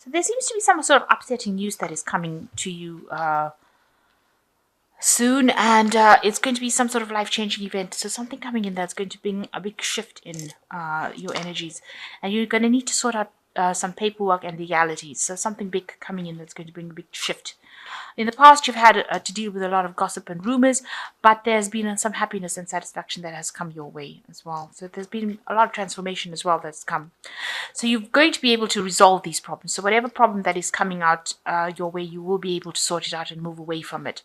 So there seems to be some sort of upsetting news that is coming to you soon, and it's going to be some sort of life-changing event. So something coming in that's going to bring a big shift in your energies, and you're going to need to sort out some paperwork and legalities. So something big coming in that's going to bring a big shift. In the past, you've had to deal with a lot of gossip and rumors, but there's been some happiness and satisfaction that has come your way as well. So there's been a lot of transformation as well that's come. So you're going to be able to resolve these problems. So whatever problem that is coming out your way, you will be able to sort it out and move away from it.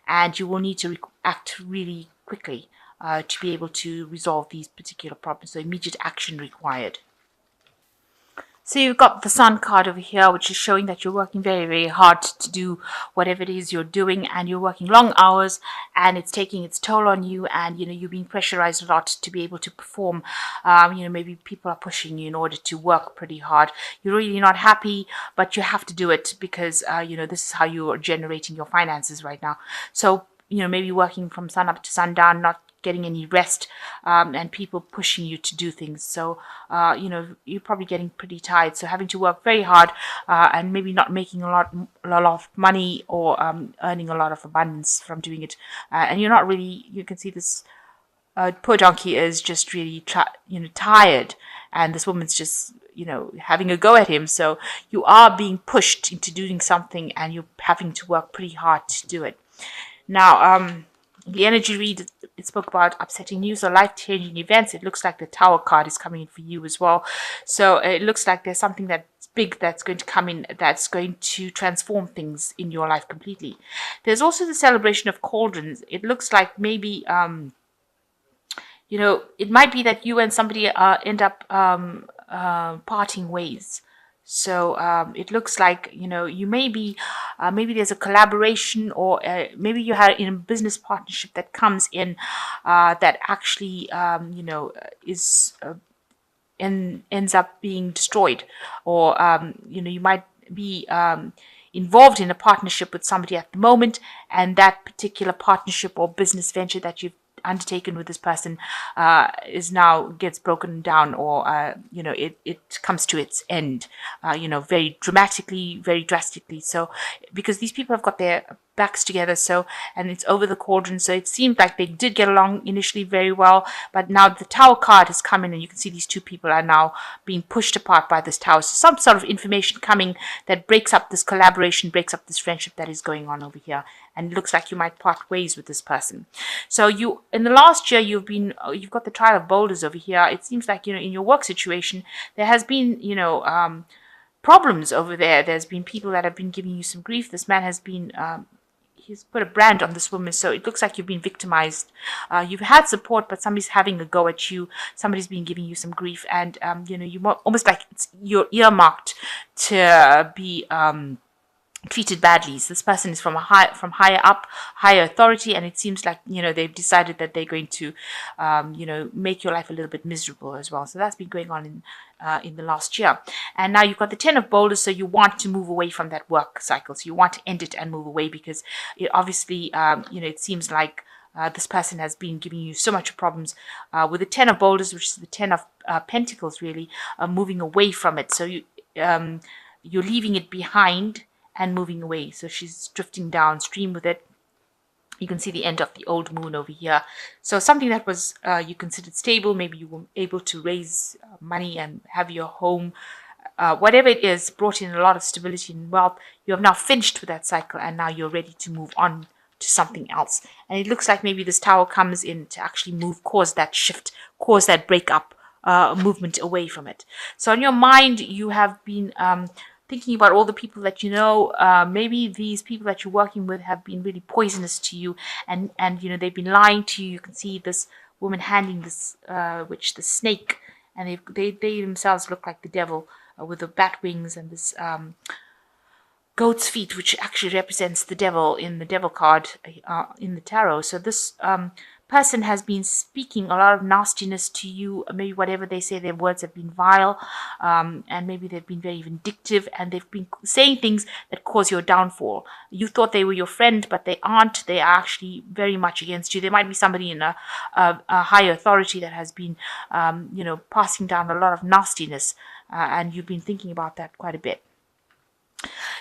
And you will need to act really quickly to be able to resolve these particular problems. So immediate action required. So you've got the Sun card over here, which is showing that you're working very, very hard to do whatever it is you're doing, and you're working long hours, and it's taking its toll on you, and you're being pressurized a lot to be able to perform. Maybe people are pushing you in order to work pretty hard. You're really not happy, but you have to do it because this is how you're generating your finances right now. So maybe working from sun up to sundown, not getting any rest, and people pushing you to do things. So, you're probably getting pretty tired. So having to work very hard and maybe not making a lot of money or earning a lot of abundance from doing it. And you're not really, you can see this poor donkey is just really, tired. And this woman's just, having a go at him. So you are being pushed into doing something and you're having to work pretty hard to do it. Now, the energy read, it spoke about upsetting news or life-changing events. It looks like the Tower card is coming in for you as well. So it looks like there's something that's big that's going to come in that's going to transform things in your life completely. There's also the celebration of cauldrons. It looks like maybe, it might be that you and somebody end up parting ways. So it looks like, you may be, maybe there's a collaboration or maybe you had in a business partnership that comes in that actually, is ends up being destroyed. Or, you might be involved in a partnership with somebody at the moment, and that particular partnership or business venture that you've undertaken with this person is now gets broken down, or it comes to its end, very dramatically, very drastically. So because these people have got their backs together, so, and it's over the cauldron, so it seemed like they did get along initially very well, but now the Tower card has come in, and you can see these two people are now being pushed apart by this tower. So some sort of information coming that breaks up this collaboration, breaks up this friendship that is going on over here, and it looks like you might part ways with this person. So you, in the last year, you've got the trial of boulders over here. It seems like, in your work situation, there has been, problems over there. There's been people that have been giving you some grief. This man has been, he's put a brand on this woman, so it looks like you've been victimized. You've had support, but somebody's having a go at you. Somebody's been giving you some grief, and you almost like you're earmarked to be treated badly. So this person is from higher up, higher authority, and it seems like they've decided that they're going to make your life a little bit miserable as well. So that's been going on in the last year. And now you've got the 10 of boulders, so you want to move away from that work cycle. So you want to end it and move away, because it obviously it seems like this person has been giving you so much problems with the 10 of boulders, which is the 10 of pentacles, really moving away from it. So you're leaving it behind and moving away. So she's drifting downstream with it. You can see the end of the old moon over here. So something that was you considered stable, maybe you were able to raise money and have your home, whatever it is, brought in a lot of stability and wealth. You have now finished with that cycle, and now you're ready to move on to something else. And it looks like maybe this tower comes in to actually cause that shift, cause that breakup, movement away from it. So in your mind, you have been thinking about all the people that maybe these people that you're working with have been really poisonous to you, and they've been lying to you. You can see this woman handling this the snake, and they themselves look like the devil with the bat wings and this goat's feet, which actually represents the devil in the devil card in the tarot. So this person has been speaking a lot of nastiness to you. Maybe whatever they say, their words have been vile, and maybe they've been very vindictive, and they've been saying things that cause your downfall. You thought they were your friend, but they aren't. They are actually very much against you. There might be somebody in a higher authority that has been passing down a lot of nastiness, and you've been thinking about that quite a bit.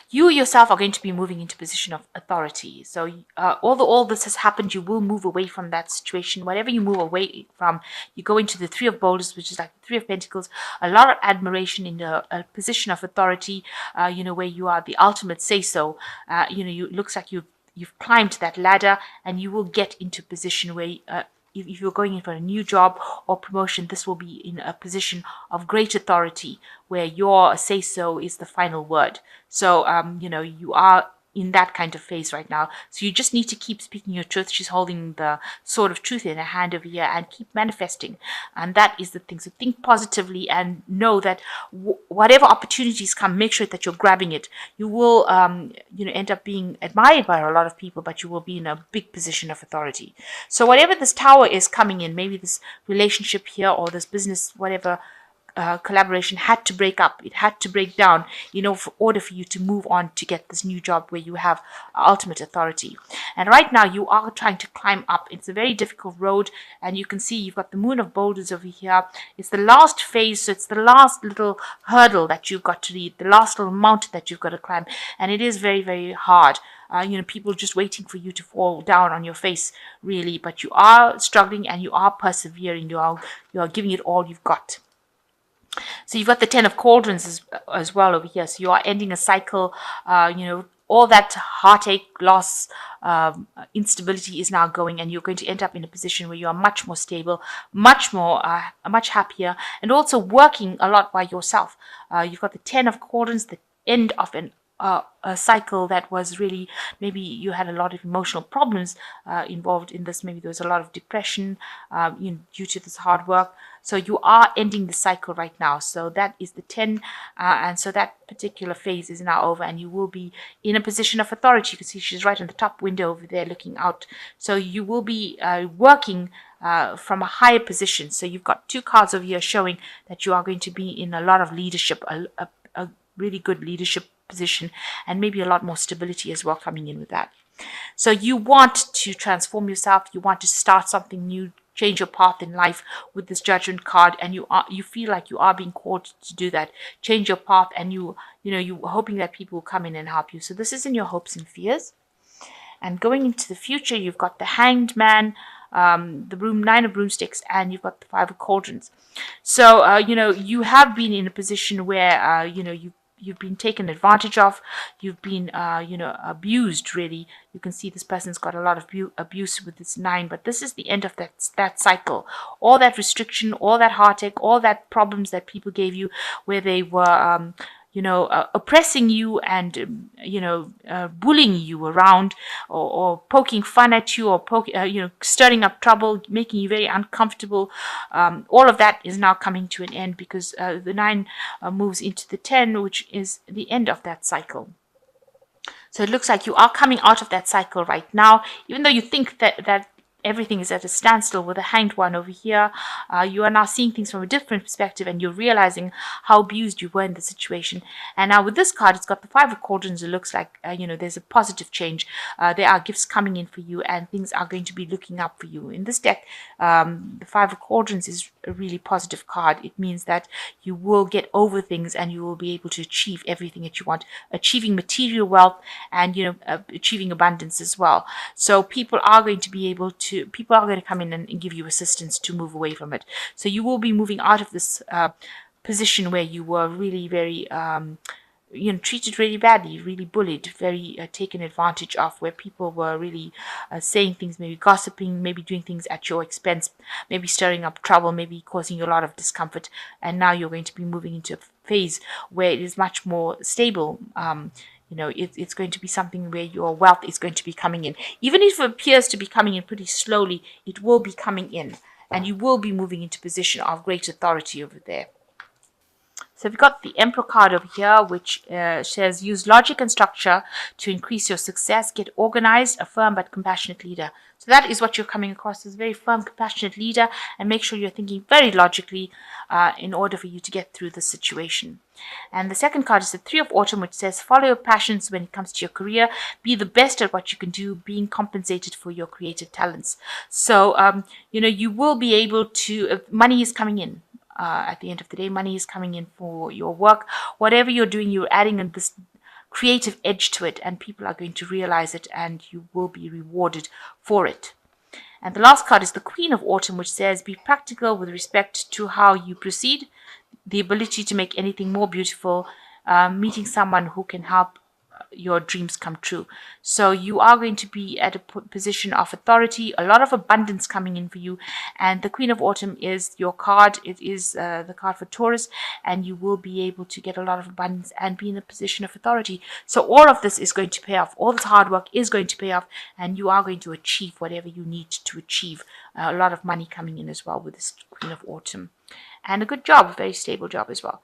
You yourself are going to be moving into a position of authority. So although all this has happened, you will move away from that situation. Whatever you move away from, you go into the Three of Boulders, which is like the Three of Pentacles, a lot of admiration in a position of authority, where you are the ultimate say-so. It looks like you've climbed that ladder, and you will get into a position where if you're going in for a new job or promotion, this will be in a position of great authority where your say so is the final word. So, you are in that kind of phase right now. So you just need to keep speaking your truth. She's holding the sword of truth in her hand over here, and keep manifesting. And that is the thing. So think positively and know that whatever opportunities come, make sure that you're grabbing it. You will, end up being admired by a lot of people, but you will be in a big position of authority. So whatever this tower is coming in, maybe this relationship here or this business, whatever collaboration had to break up. It had to break down, in order for you to move on to get this new job where you have ultimate authority. And right now you are trying to climb up. It's a very difficult road, and you can see you've got the Moon of Boulders over here. It's the last phase, so it's the last little hurdle that you've got to lead, the last little mountain that you've got to climb, and it is very, very hard. People just waiting for you to fall down on your face, really, but you are struggling and you are persevering. You are giving it all you've got. So you've got the Ten of Cauldrons as well over here. So you are ending a cycle. All that heartache, loss, instability is now going, and you're going to end up in a position where you are much more stable, much happier, and also working a lot by yourself. You've got the Ten of Cauldrons, the end of a cycle that was really, maybe you had a lot of emotional problems involved in this. Maybe there was a lot of depression due to this hard work. So you are ending the cycle right now. So that is the 10. And so that particular phase is now over, and you will be in a position of authority. You can see she's right on the top window over there looking out. So you will be working from a higher position. So you've got two cards over here showing that you are going to be in a lot of leadership, a really good leadership position, and maybe a lot more stability as well coming in with that. So you want to transform yourself. You want to start something new, change your path in life with this Judgment card, and you feel like you are being called to do that. Change your path, and you're hoping that people will come in and help you. So this is in your hopes and fears. And going into the future, you've got the Hanged Man, the Nine of Broomsticks, and you've got the Five of Cauldrons. So you have been in a position where you've been taken advantage of. You've been abused, really. You can see this person's got a lot of abuse with this 9, but this is the end of that cycle. All that restriction, all that heartache, all that problems that people gave you, where they were oppressing you and bullying you around, or poking fun at you, or stirring up trouble, making you very uncomfortable. All of that is now coming to an end, because the 9 moves into the 10, which is the end of that cycle. So it looks like you are coming out of that cycle right now, even though you think that everything is at a standstill with the Hanged One over here. You are now seeing things from a different perspective, and you're realizing how abused you were in the situation. And now with this card, it's got the Five of Cauldrons. It looks like there's a positive change. There are gifts coming in for you, and things are going to be looking up for you. In this deck, the Five of Cauldrons is a really positive card. It means that you will get over things, and you will be able to achieve everything that you want, achieving material wealth, and achieving abundance as well. So people are going to come in and give you assistance to move away from it. So you will be moving out of this position where you were really very treated really badly, really bullied, very taken advantage of, where people were really saying things, maybe gossiping, maybe doing things at your expense, maybe stirring up trouble, maybe causing you a lot of discomfort. And now you're going to be moving into a phase where it is much more stable. It's going to be something where your wealth is going to be coming in. Even if it appears to be coming in pretty slowly, it will be coming in, and you will be moving into position of great authority over there. So we've got the Emperor card over here, which says use logic and structure to increase your success. Get organized, a firm but compassionate leader. So that is what you're coming across as a very firm, compassionate leader, and make sure you're thinking very logically in order for you to get through the situation. And the second card is the Three of Autumn, which says follow your passions when it comes to your career. Be the best at what you can do, being compensated for your creative talents. So, you will be able to, money is coming in. At the end of the day, money is coming in for your work. Whatever you're doing, you're adding in this creative edge to it, and people are going to realize it, and you will be rewarded for it. And the last card is the Queen of Autumn, which says, be practical with respect to how you proceed, the ability to make anything more beautiful, meeting someone who can help your dreams come true. So you are going to be at a position of authority, a lot of abundance coming in for you. And the Queen of Autumn is your card. It is the card for Taurus, and you will be able to get a lot of abundance and be in a position of authority. So all of this is going to pay off. All this hard work is going to pay off, and you are going to achieve whatever you need to achieve. A lot of money coming in as well with this Queen of Autumn. And a good job, a very stable job as well.